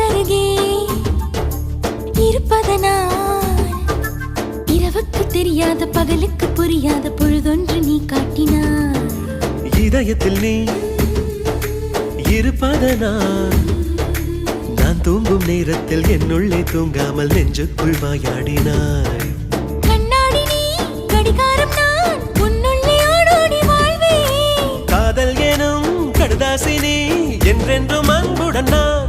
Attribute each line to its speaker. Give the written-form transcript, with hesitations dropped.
Speaker 1: உன்னருகே இருப்பதனால் இரவுக்கு தெரியாத பகலுக்கு புரியாத பொழுதொன்று நீ காட்டினாய்.
Speaker 2: இதயத்தில் நீ இருப்பதனால் நான் தூங்கும் நேரத்தில் என்னுள்ளே தூங்காமல் நெஞ்சுக்குள் வாயாடினாய்.
Speaker 1: கண்ணாடி நீ கடிகாரம் நான் உன்னுள்ளே ஓடோடி வாழ்வேன்.
Speaker 2: காதல் எனும் கடுதாசி நீ என்றென்றும் அன்புடன் நான்